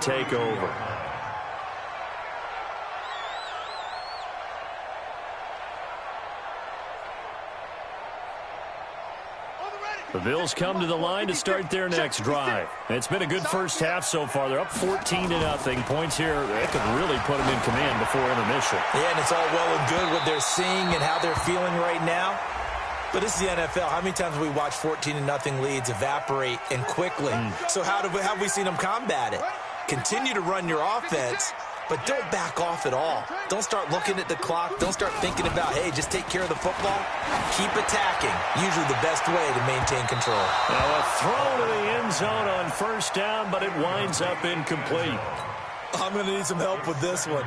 take over. The Bills come to the line to start their next drive. It's been a good first half so far. They're up 14-0. Points here, they could really put them in command before intermission. Yeah, and it's all well and good what they're seeing and how they're feeling right now. But this is the NFL. How many times have we watched 14-0 leads evaporate and quickly? So how have we seen them combat it? Continue to run your offense, but don't back off at all. Don't start looking at the clock. Don't start thinking about, hey, just take care of the football. Keep attacking. Usually the best way to maintain control. Now a throw to the end zone on first down, but it winds up incomplete. I'm going to need some help with this one.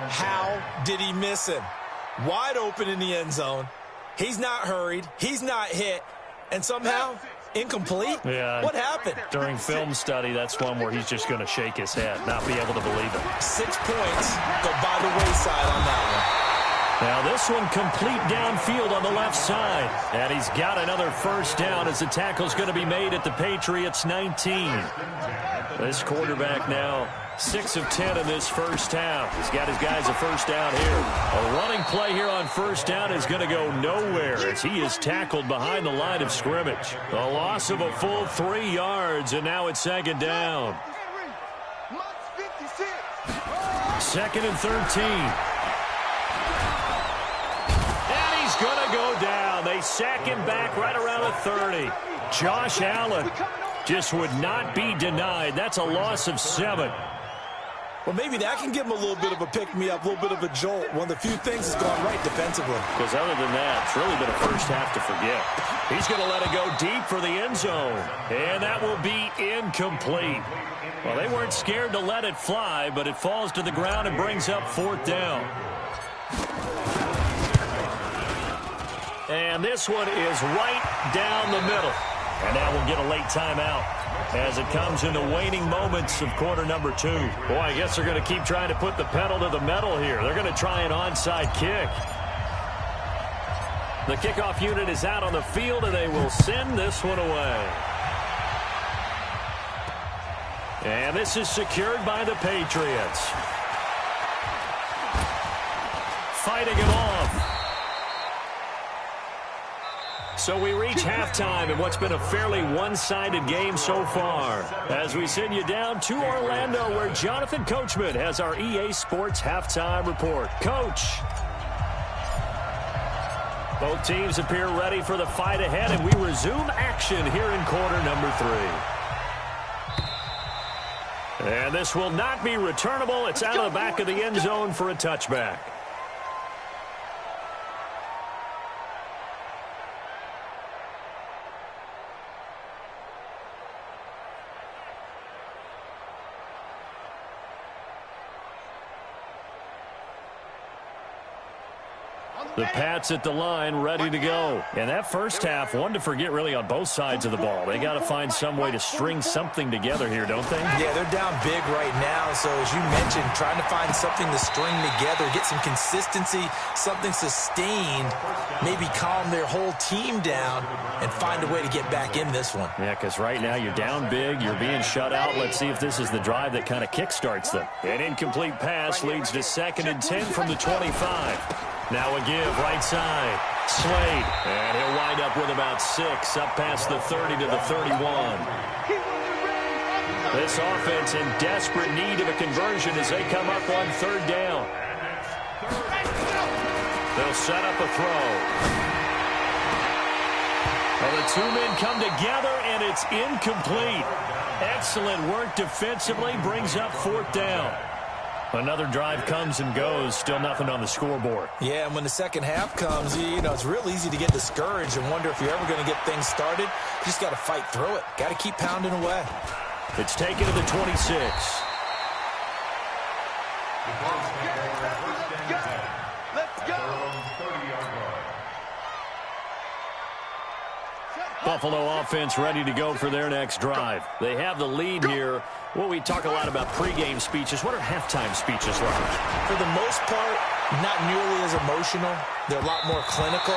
How did he miss him? Wide open in the end zone. He's not hurried. He's not hit. And somehow, incomplete? Yeah. What happened? During film study, that's one where he's just going to shake his head, not be able to believe it. 6 points go by the wayside on that one. Now this one complete downfield on the left side. And he's got another first down as the tackle's going to be made at the Patriots 19. This quarterback now 6 of 10 in this first half. He's got his guys a first down here. A running play here on first down is going to go nowhere as he is tackled behind the line of scrimmage. A loss of a full 3 yards, and now it's second down. 2nd and 13. And he's going to go down. They sack him back right around the 30. Josh Allen just would not be denied. That's a loss of 7. Well, maybe that can give him a little bit of a pick-me-up, a little bit of a jolt. One of the few things that's gone right defensively. Because other than that, it's really been a first half to forget. He's going to let it go deep for the end zone. And that will be incomplete. Well, they weren't scared to let it fly, but it falls to the ground and brings up 4th down. And this one is right down the middle. And now we'll get a late timeout as it comes in the waning moments of quarter number 2. Boy, I guess they're going to keep trying to put the pedal to the metal here. They're going to try an onside kick. The kickoff unit is out on the field, and they will send this one away. And this is secured by the Patriots. Fighting it off. So we reach halftime in what's been a fairly one-sided game so far. As we send you down to Orlando, where Jonathan Coachman has our EA Sports halftime report. Coach. Both teams appear ready for the fight ahead, and we resume action here in quarter number 3. And this will not be returnable. It's out of the back of the end zone for a touchback. The Pats at the line, ready to go. And that first half, one to forget really on both sides of the ball. They got to find some way to string something together here, don't they? Yeah, they're down big right now. So as you mentioned, trying to find something to string together, get some consistency, something sustained, maybe calm their whole team down and find a way to get back in this one. Yeah, because right now you're down big, you're being shut out. Let's see if this is the drive that kind of kickstarts them. An incomplete pass leads to 2nd and 10 from the 25. Now a give, right side. Slade, and he'll wind up with about 6, up past the 30 to the 31. This offense in desperate need of a conversion as they come up on 3rd down. They'll set up a throw. Well, the 2 men come together, and it's incomplete. Excellent work defensively, brings up 4th down. Another drive comes and goes, still nothing on the scoreboard. Yeah, and when the second half comes, you know, it's real easy to get discouraged and wonder if you're ever going to get things started. You just got to fight through it. Got to keep pounding away. It's taken to the 26. Let's go. Buffalo offense ready to go for their next drive. They have the lead here. Well, we talk a lot about pregame speeches. What are halftime speeches like? For the most part, not nearly as emotional. They're a lot more clinical.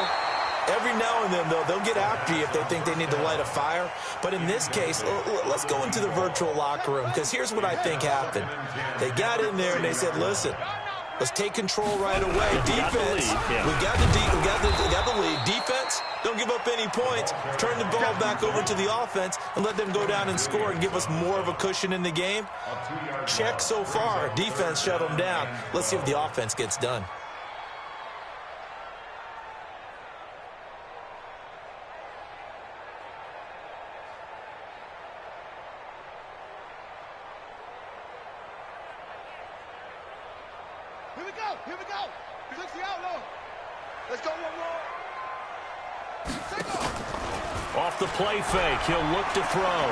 Every now and then, though, they'll get after you if they think they need to light a fire. But in this case, let's go into the virtual locker room, because here's what I think happened. They got in there and they said, listen, let's take control right away. Defense, we got the lead. Defense, don't give up any points. Turn the ball back over to the offense and let them go down and score and give us more of a cushion in the game. Check so far. Defense shut them down. Let's see if the offense gets done. Here we go. Fix the outlaw. Let's go one more. Take off. Off the play fake, he'll look to throw.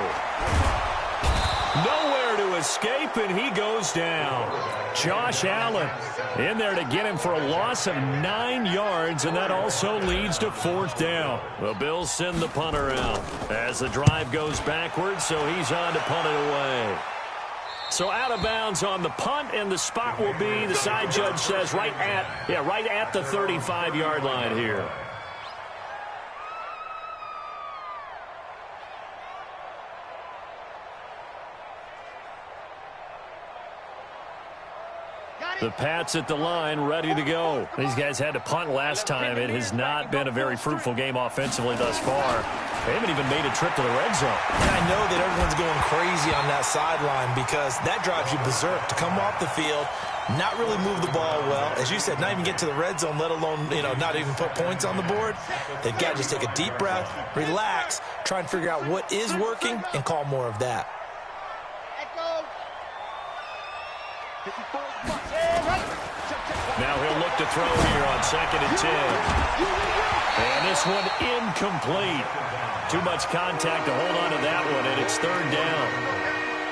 Nowhere to escape, and he goes down. Josh Allen in there to get him for a loss of 9 yards, and that also leads to 4th down. The Bills send the punter out as the drive goes backwards, so he's on to punt it away. So out of bounds on the punt, and the spot will be, the side judge says, right at the 35-yard line here. The Pats at the line, ready to go. These guys had to punt last time. It has not been a very fruitful game offensively thus far. They haven't even made a trip to the red zone. And I know that everyone's going crazy on that sideline because that drives you berserk to come off the field, not really move the ball well. As you said, not even get to the red zone, let alone, not even put points on the board. They've got to just take a deep breath, relax, try and figure out what is working, and call more of that. Now he'll look to throw here on 2nd and 10. And this one incomplete. Too much contact to hold on to that one, and it's 3rd down.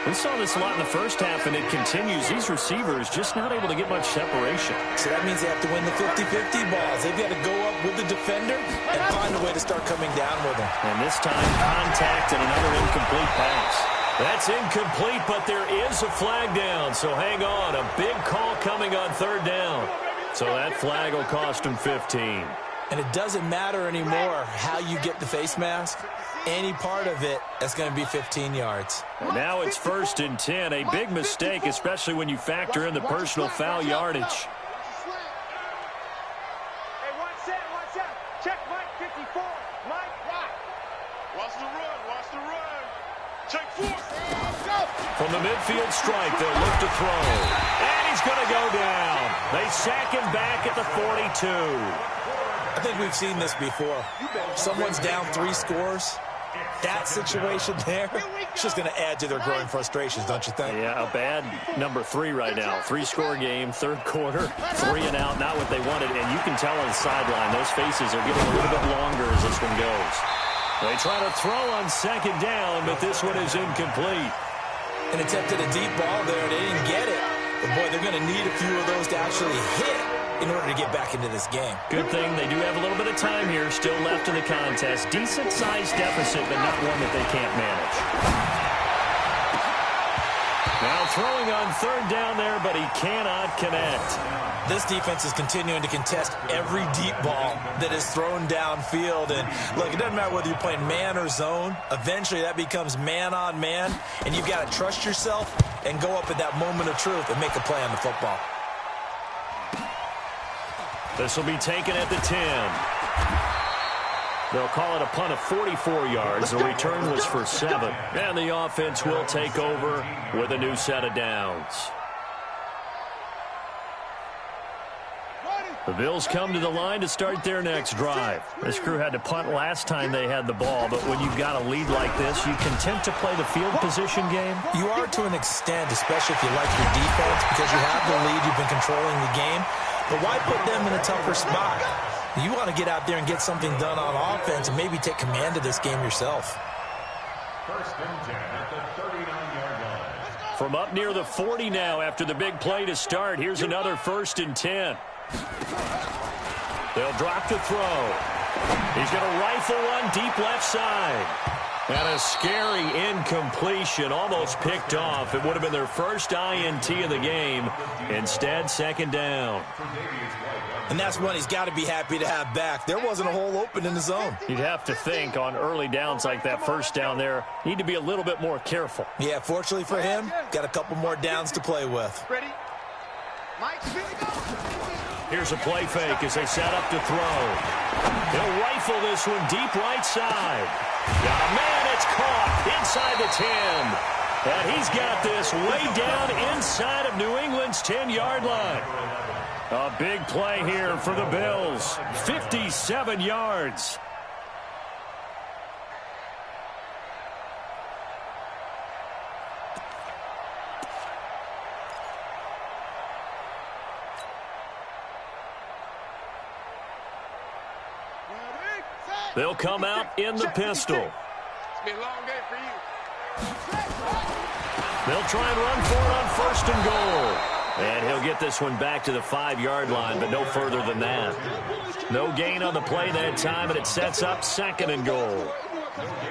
We saw this a lot in the first half, and it continues. These receivers just not able to get much separation. So that means they have to win the 50-50 balls. They've got to go up with the defender and find a way to start coming down with them. And this time, contact and another incomplete pass. That's incomplete, but there is a flag down, so hang on. A big call coming on 3rd down. So that flag will cost him 15. And it doesn't matter anymore how you get the face mask. Any part of it, that's going to be 15 yards. And now it's 1st and 10. A big mistake, especially when you factor in the personal foul yardage. Hey, watch that. Check Mike 54. Mike, right. Watch the run. Check 4. From the midfield strike, they'll look to throw. And he's going to go down. They sack him back at the 42. I think we've seen this before. Someone's down 3 scores. That situation there, it's just going to add to their growing frustrations, don't you think? Yeah, a bad number 3 right now. 3-score game, 3rd quarter, 3 and out, not what they wanted. And you can tell on the sideline, those faces are getting a little bit longer as this one goes. They try to throw on 2nd down, but this one is incomplete. And attempted a deep ball there. They didn't get it. But, boy, they're going to need a few of those to actually hit in order to get back into this game. Good thing they do have a little bit of time here still left in the contest. Decent-sized deficit, but not one that they can't manage. Now throwing on 3rd down there, but he cannot connect. This defense is continuing to contest every deep ball that is thrown downfield. And, look, it doesn't matter whether you're playing man or zone. Eventually that becomes man-on-man, and you've got to trust yourself and go up at that moment of truth and make a play on the football. This will be taken at the 10. They'll call it a punt of 44 yards. The return was for 7. And the offense will take over with a new set of downs. The Bills come to the line to start their next drive. This crew had to punt last time they had the ball, but when you've got a lead like this, you content to play the field position game? You are to an extent, especially if you like your defense, because you have the lead, you've been controlling the game. But why put them in a tougher spot? You want to get out there and get something done on offense and maybe take command of this game yourself. 1st and 10 at the 39-yard line. From up near the 40 now after the big play to start, here's another 1st and 10. They'll drop to throw. He's going to rifle one deep left side. And a scary incompletion, almost picked off. It would have been their first INT of the game. Instead, second down. And that's one he's got to be happy to have back. There wasn't a hole open in the zone. You'd have to think on early downs like that first down there, need to be a little bit more careful. Yeah, fortunately for him, got a couple more downs to play with. Ready? Mike, here we go. Here's a play fake as they set up to throw. He'll rifle this one deep right side. Got a man, it's caught inside the 10. And he's got this way down inside of New England's 10-yard line. A big play here for the Bills. 57 yards. They'll come out in the pistol. It's been a long day for you. They'll try and run for it on first and goal. And he'll get this one back to the 5-yard line, but no further than that. No gain on the play that time, and it sets up second and goal.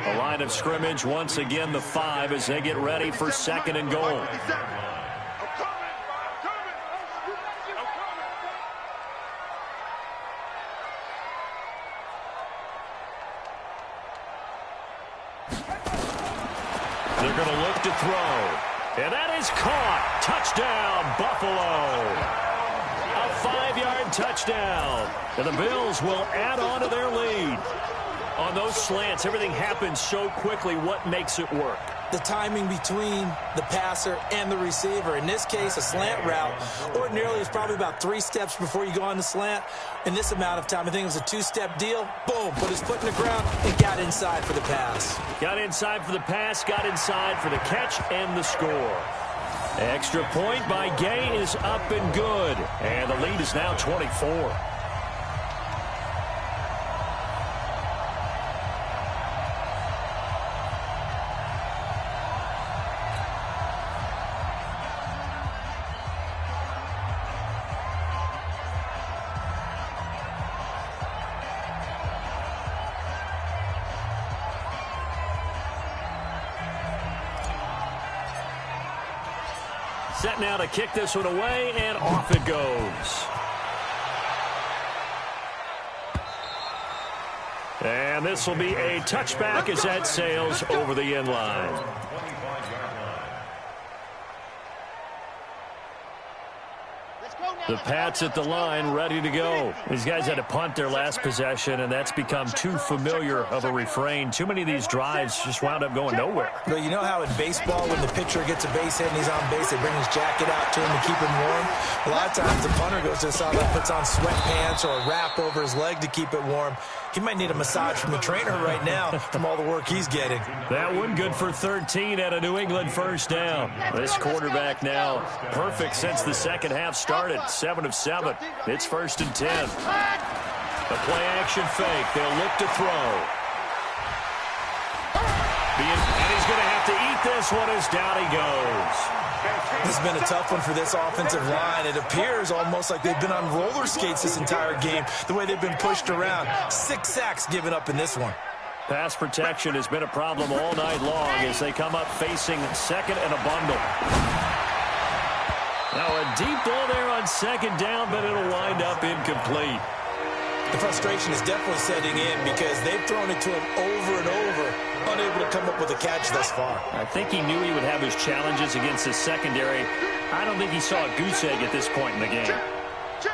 A line of scrimmage, once again, the 5 as they get ready for second and goal. They're going to look to throw. And that is caught. Touchdown, Buffalo. A 5-yard touchdown. And the Bills will add on to their lead. On those slants, everything happens so quickly. What makes it work? The timing between the passer and the receiver. In this case, a slant route ordinarily is probably about 3 steps before you go on the slant. In this amount of time, I think it was a 2-step deal. Boom, put his foot in the ground and got inside for the pass. Got inside for the pass, got inside for the catch and the score. Extra point by Gay is up and good. And the lead is now 24. Set now to kick this one away, and off it goes. And this will be a touchback as that sails over the end line. The Pats at the line, ready to go. These guys had to punt their last possession, and that's become too familiar of a refrain. Too many of these drives just wound up going nowhere. But you know how in baseball, when the pitcher gets a base hit and he's on base, they bring his jacket out to him to keep him warm? A lot of times the punter goes to the sideline, puts on sweatpants or a wrap over his leg to keep it warm. He might need a massage from the trainer right now from all the work he's getting. That one good for 13 at a New England first down. This quarterback now perfect since the second half started. 7 of 7. It's 1st and 10. A play-action fake. They'll look to throw. And he's going to have to eat this one as down he goes. This has been a tough one for this offensive line. It appears almost like they've been on roller skates this entire game, the way they've been pushed around. 6 sacks given up in this one. Pass protection has been a problem all night long as they come up facing second and a bundle. Now a deep ball there on second down, but it'll wind up incomplete. The frustration is definitely setting in because they've thrown it to him over and over, unable to come up with a catch thus far. I think he knew he would have his challenges against the secondary. I don't think he saw a goose egg at this point in the game. Check.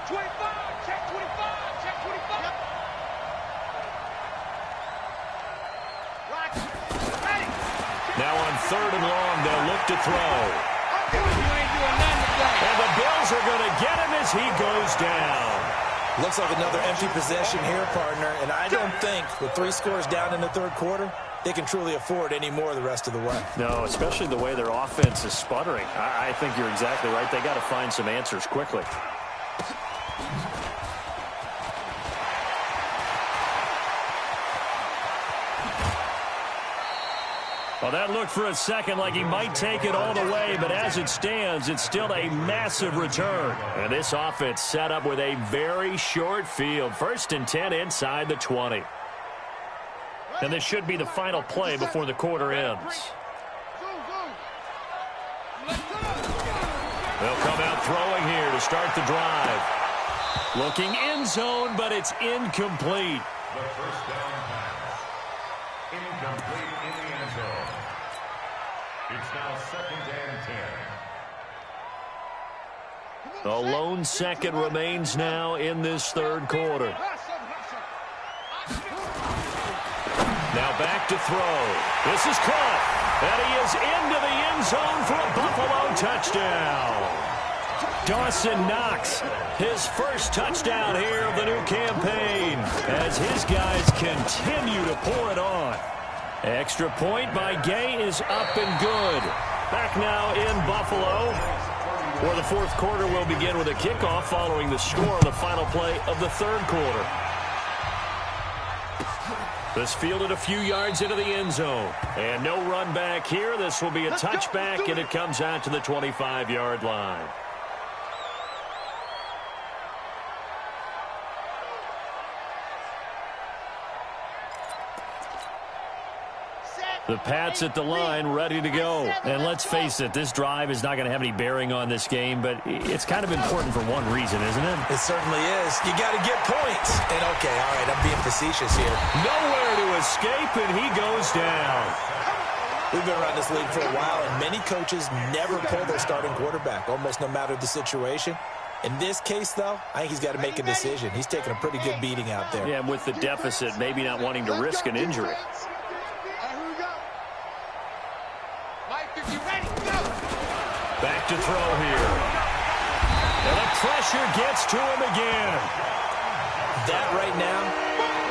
25. Check 25. Check 25. Ready. Now on 3rd and long, they'll look to throw. And the Bills are going to get him as he goes down. Looks like another empty possession here, partner. And I don't think with 3 scores down in the 3rd quarter, they can truly afford any more the rest of the way. No, especially the way their offense is sputtering. I think you're exactly right. They got to find some answers quickly. Well, that looked for a second like he might take it all the way, but as it stands, it's still a massive return. And this offense set up with a very short field. 1st and 10 inside the 20. And this should be the final play before the quarter ends. They'll come out throwing here to start the drive. Looking end zone, but it's incomplete. The first down pass. Incomplete in the end zone. It's now 2nd and 10. A lone second remains now in this third quarter. Now back to throw. This is caught. And he is into the end zone for a Buffalo touchdown. Dawson Knox, his first touchdown here of the new campaign, as his guys continue to pour it on. Extra point by Gay is up and good. Back now in Buffalo, where the fourth quarter will begin with a kickoff following the score of the final play of the third quarter. This fielded a few yards into the end zone. And no run back here. This will be a touchback, and it comes out to the 25-yard line. The Pats at the line, ready to go. And let's face it, this drive is not going to have any bearing on this game, but it's kind of important for one reason, isn't it? It certainly is. You got to get points. And, okay, all right, I'm being facetious here. Nowhere to escape, and he goes down. We've been around this league for a while, and many coaches never pull their starting quarterback, almost no matter the situation. In this case, though, I think he's got to make a decision. He's taking a pretty good beating out there. Yeah, with the deficit, maybe not wanting to risk an injury. Back to throw here. And the pressure gets to him again. That right now,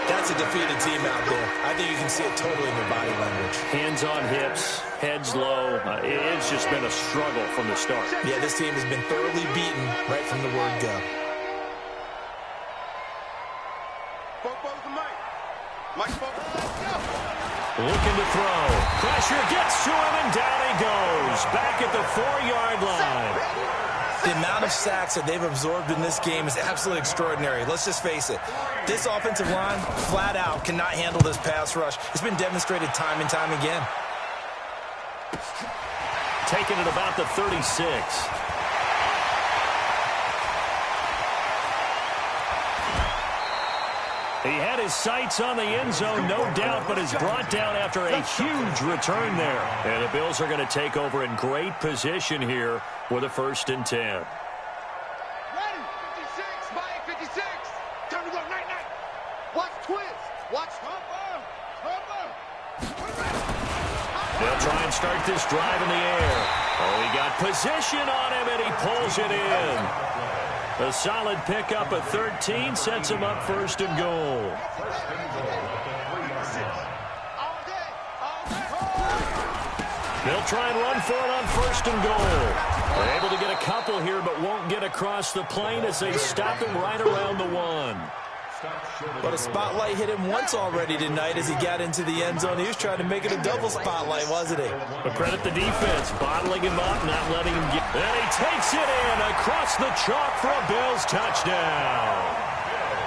that's a defeated team out there. I think you can see it totally in their body language. Hands on hips, heads low. It's just been a struggle from the start. Yeah, this team has been thoroughly beaten right from the word go. Looking to throw. Pressure gets to him, and down he goes. Back at the 4-yard line. The amount of sacks that they've absorbed in this game is absolutely extraordinary. Let's just face it. This offensive line, flat out, cannot handle this pass rush. It's been demonstrated time and time again. Taken at about the 36. He had his sights on the end zone, no doubt, but is brought down after a huge return there. And the Bills are going to take over in great position here with a 1st and 10. Ready, 56, Mike, 56. Time to go, night. Watch twist. Watch Humper. They'll try and start this drive in the air. Oh, he got position on him, and he pulls it in. A solid pickup at 13 sets him up 1st and goal. They'll try and run for it on 1st and goal. They're able to get a couple here, but won't get across the plane as they stop him right around the 1. But a spotlight hit him once already tonight as he got into the end zone. He was trying to make it a double spotlight, wasn't he? But credit the defense, bottling him up, not letting him get. And he takes it in across the chalk for a Bills touchdown.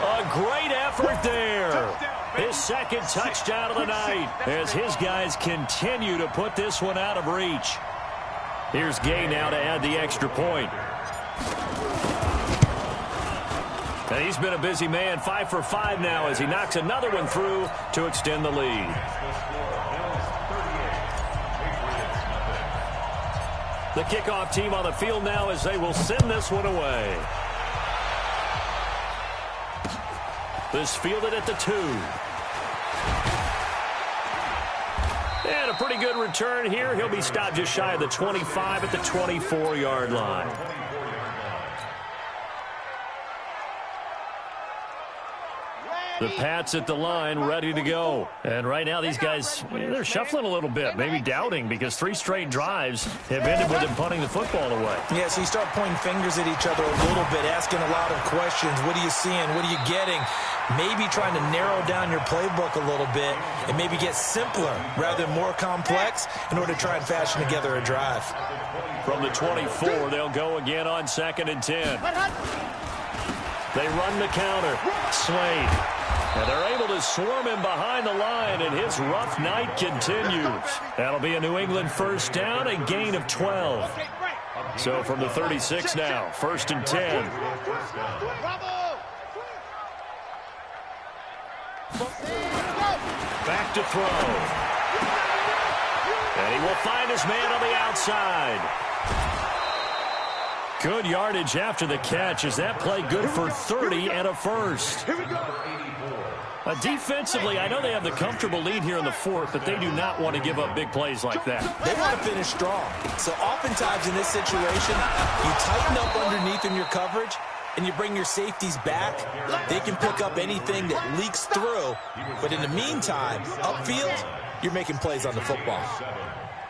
A great effort there. His 2nd touchdown of the night as his guys continue to put this one out of reach. Here's Gay now to add the extra point. And he's been a busy man, 5 for 5 now as he knocks another one through to extend the lead. The kickoff team on the field now as they will send this one away. This fielded at the 2. And a pretty good return here. He'll be stopped just shy of the 25 at the 24-yard line. The Pats at the line, ready to go. And right now, these guys, they're shuffling a little bit, maybe doubting, because 3 straight drives have ended with them punting the football away. Yeah, so you start pointing fingers at each other a little bit, asking a lot of questions. What are you seeing? What are you getting? Maybe trying to narrow down your playbook a little bit and maybe get simpler rather than more complex in order to try and fashion together a drive. From the 24, they'll go again on 2nd and 10. They run the counter. Slade. And they're able to swarm him behind the line, and his rough night continues. That'll be a New England first down, a gain of 12. So from the 36 now, 1st and 10. Back to throw. And he will find his man on the outside. Good yardage after the catch. Is that play good for 30 and a first? Defensively, I know they have the comfortable lead here in the 4th, but they do not want to give up big plays like that. They want to finish strong. So oftentimes in this situation, you tighten up underneath in your coverage, and you bring your safeties back. They can pick up anything that leaks through. But in the meantime, upfield, you're making plays on the football.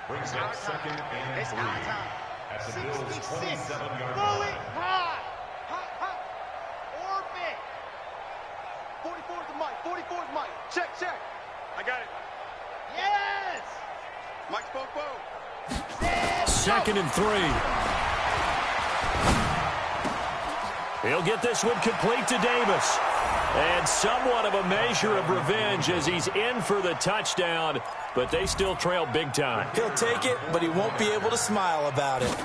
Brings up 2nd and 3 at the Bills' 27-yard line. High. Or mid. 44 is the mic. 44 is Mike. Check. I got it. Yes. Mike's both. 2nd and 3. He'll get this one complete to Davis. And somewhat of a measure of revenge as he's in for the touchdown, but they still trail big time. He'll take it, but he won't be able to smile about it.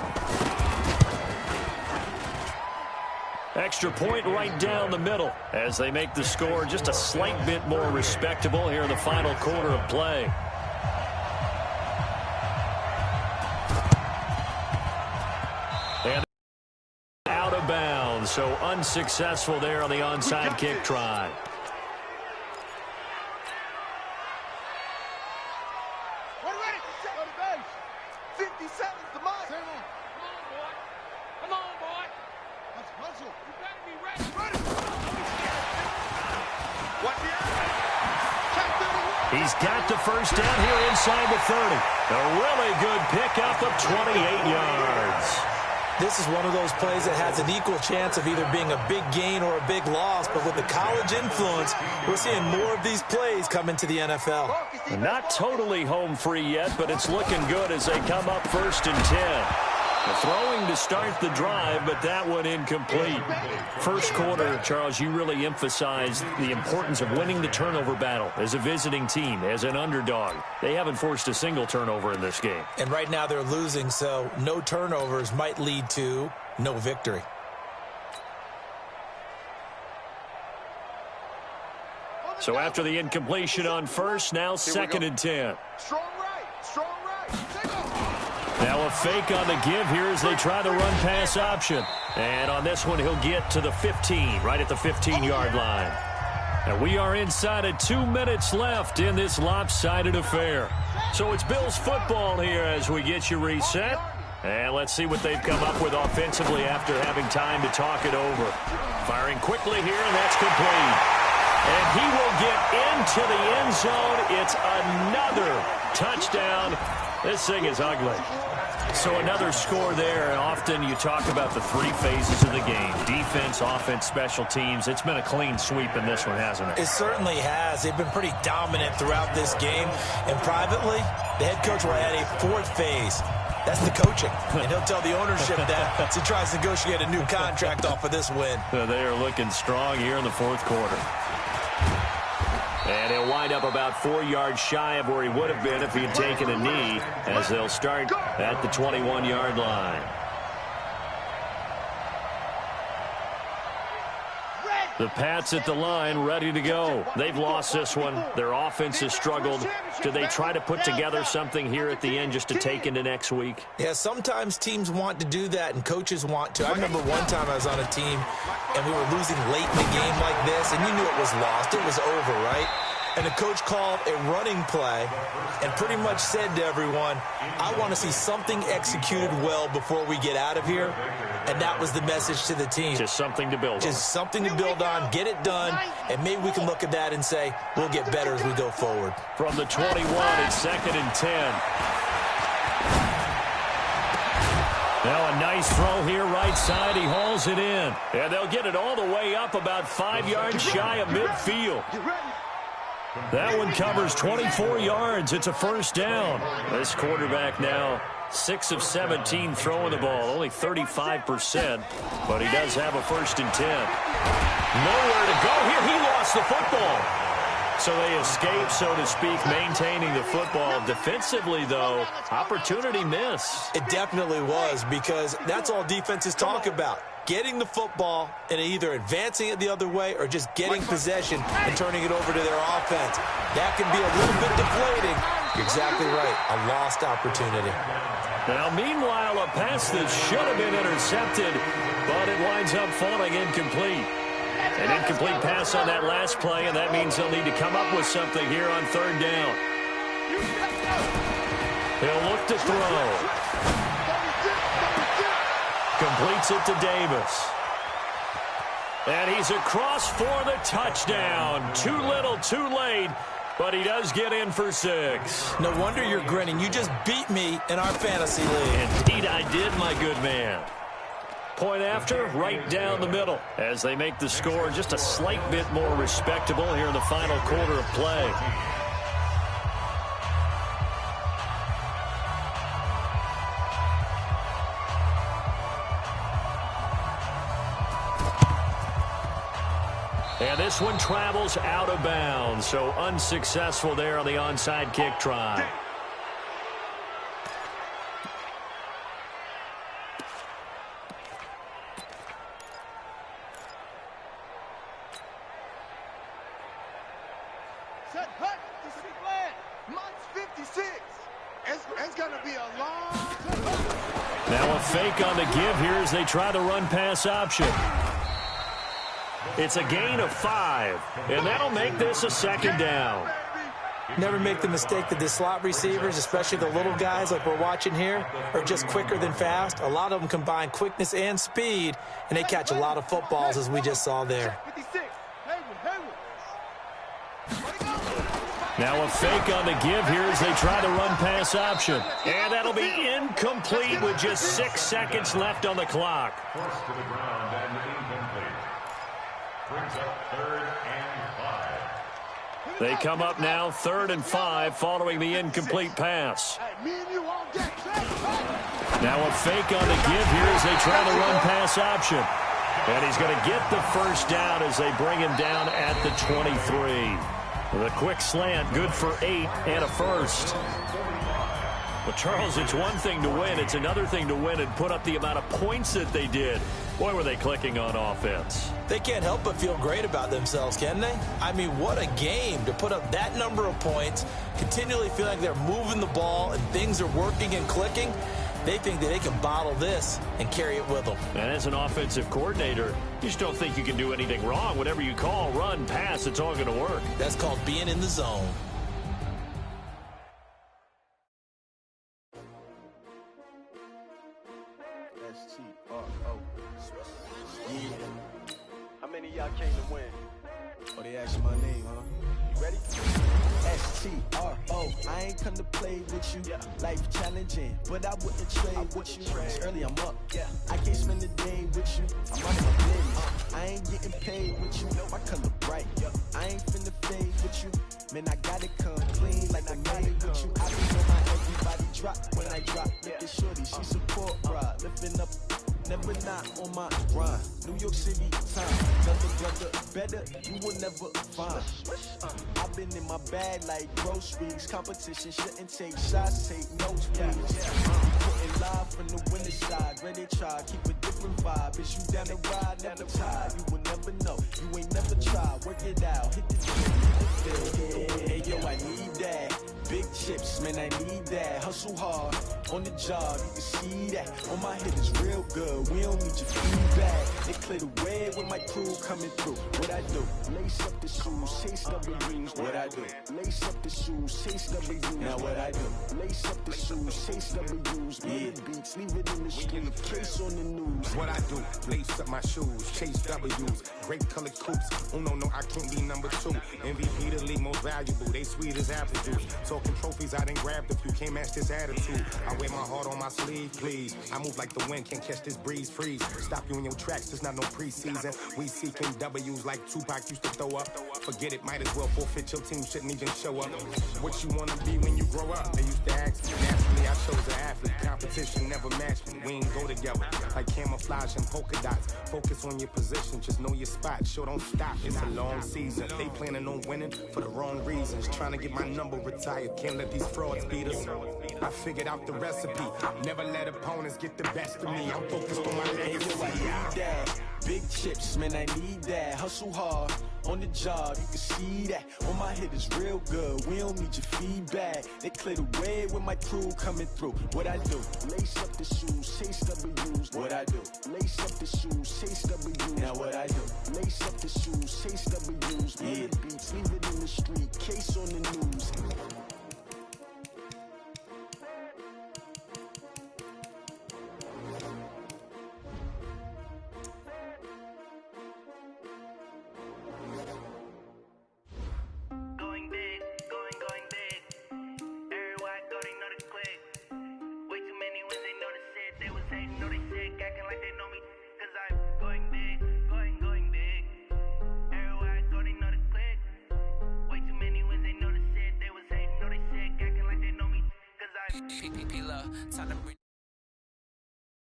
Extra point right down the middle as they make the score just a slight bit more respectable here in the final quarter of play. And out of bounds, so unsuccessful there on the onside kick try. We're ready. Go to base. 50 seconds to Mike. Come on, boy. Let's hustle. You better be ready. Watch the He's got the first down here inside the 30. A really good pickup of 28 yards. This is one of those plays that has an equal chance of either being a big gain or a big loss, but with the college influence, we're seeing more of these plays come into the NFL. Not totally home free yet, but it's looking good as they come up 1st and 10. The throwing to start the drive, but that one incomplete. First quarter, Charles, you really emphasized the importance of winning the turnover battle as a visiting team, as an underdog. They haven't forced a single turnover in this game. And right now they're losing, so no turnovers might lead to no victory. So after the incompletion on first, now 2nd and 10. Strong right. Take off. Now a fake on the give here as they try the run-pass option. And on this one, he'll get to the 15, right at the 15-yard line. And we are inside of 2 minutes left in this lopsided affair. So it's Bills football here as we get you reset. And let's see what they've come up with offensively after having time to talk it over. Firing quickly here, and that's complete. And he will get into the end zone. It's another touchdown. This thing is ugly. So another score there, and often you talk about the 3 phases of the game. Defense, offense, special teams. It's been a clean sweep in this one, hasn't it? It certainly has. They've been pretty dominant throughout this game. And privately, the head coach will add a 4th phase. That's the coaching. And he'll tell the ownership that as he tries to negotiate a new contract off of this win. They are looking strong here in the 4th quarter. And he'll wind up about 4 yards shy of where he would have been if he had taken a knee, as they'll start at the 21-yard line. The Pats at the line, ready to go. They've lost this one. Their offense has struggled. Do they try to put together something here at the end just to take into next week? Yeah, sometimes teams want to do that and coaches want to. I remember one time I was on a team and we were losing late in the game like this, and you knew it was lost. It was over, right? And the coach called a running play and pretty much said to everyone, I want to see something executed well before we get out of here. And that was the message to the team. Just something to build on. Just something to build on, get it done, and maybe we can look at that and say, we'll get better as we go forward. From the 21, it's 2nd and 10. Now a nice throw here, right side. He hauls it in. And they'll get it all the way up about 5 yards shy of midfield. That one covers 24 yards. It's a first down. This quarterback now 6 of 17 throwing the ball, only 35%, but he does have a 1st and 10. Nowhere to go here. He lost the football. So they escape, so to speak, maintaining the football. Defensively, though, opportunity miss. It definitely was, because that's all defenses talk about. Getting the football and either advancing it the other way or just getting possession and turning it over to their offense. That can be a little bit deflating. You're exactly right. A lost opportunity. Now, meanwhile, a pass that should have been intercepted, but it winds up falling incomplete. An incomplete pass on that last play, and that means they'll need to come up with something here on 3rd down. He'll look to throw. Completes it to Davis. And he's across for the touchdown. Too little, too late, but he does get in for 6. No wonder you're grinning. You just beat me in our fantasy league. Indeed I did, my good man. Point after, right down the middle, as they make the score just a slight bit more respectable here in the final quarter of play. And this one travels out of bounds, so unsuccessful there on the onside kick try. Now a fake on the give here as they try the run-pass option. It's a gain of 5, and that'll make this a 2nd down. Never make the mistake that the slot receivers, especially the little guys like we're watching here, are just quicker than fast. A lot of them combine quickness and speed, and they catch a lot of footballs, as we just saw there. Now a fake on the give here as they try the run-pass option. And that'll be incomplete with just 6 seconds left on the clock. Forced to the ground and incomplete. Brings up 3rd and 5. They come up now 3rd and 5 following the incomplete pass. Now a fake on the give here as they try the run-pass option. And he's going to get the 1st down as they bring him down at the 23. The quick slant, good for 8 and a 1st. Well, Charles, it's one thing to win. It's another thing to win and put up the amount of points that they did. Boy, were they clicking on offense. They can't help but feel great about themselves, can they? I mean, what a game to put up that number of points, continually feel like they're moving the ball and things are working and clicking. They think that they can bottle this and carry it with them. And as an offensive coordinator, you just don't think you can do anything wrong. Whatever you call, run, pass, it's all going to work. That's called being in the zone. Yeah. How many of y'all came to win? Oh, they asked my name, huh? You ready? S-T-R-O. I ain't come to play with you. Yeah. Life challenging, but I wouldn't trade with you. It's early, I'm up. Yeah. I can't spend the day with you. I'm out of my business. I ain't getting paid with you. My color bright. I ain't finna fade with you. Man, I gotta come clean like I made with you. I be on my everybody drop when I drop. Look at shorty, she support ride. Lifting up. Never not on my grind. New York City time. Another brother better, you will never find. I've been in my bag like groceries. Competition shouldn't take shots, take notes, please. Putting live from the winning side. Ready to try, keep a different vibe. Is you down the ride, never tired. You will never know, you ain't never tried. Work it out, hit the gym. Hey yo, I need that. Big chips, man, I need that. Hustle hard, on the job, you can see that. On my hit is real good, we don't need your feedback. They clear the way with my crew coming through. What I do? Lace up the shoes, chase W's. What I do? Lace up the shoes, chase W's. Now what I do? Lace up the shoes, chase W's. Yeah. Beats, leave it in the street, case on the news. What I do? Lace up my shoes, chase W's. Great colored coupes. Oh no, I can't be number 2. MVP the league most valuable, they sweet as apple juice. Talking trophies, I done grabbed a few, can't match this attitude. I wear my heart on my sleeve, please. I move like the wind, can't catch this breeze, freeze. Stop you in your tracks, there's not no preseason. We seeking W's like Tupac used to throw up. Forget it, might as well forfeit, your team shouldn't even show up. What you wanna be when you grow up? They used to ask me, naturally I chose an athlete. Competition never matched me, we ain't go together. Like camouflage and polka dots. Focus on your position, just know your spot. Sure, don't stop, it's a long season. They planning on winning for the wrong reasons. Trying to get my number retired, can't let these frauds beat us. I figured out the recipe, never let opponents get the best of me. I'm focused on my legacy. I need that. Big chips, man, I need that. Hustle hard on the job, you can see that. On my head is real good, we don't need your feedback. They clear the way with my crew coming through. What I do? Lace up the shoes, chase W's. What I do? Lace up the shoes, chase W's. Now what I do? Lace up the shoes, chase W's. Yeah. The beats, leave it in the street, case on the news.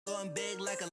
Going big like a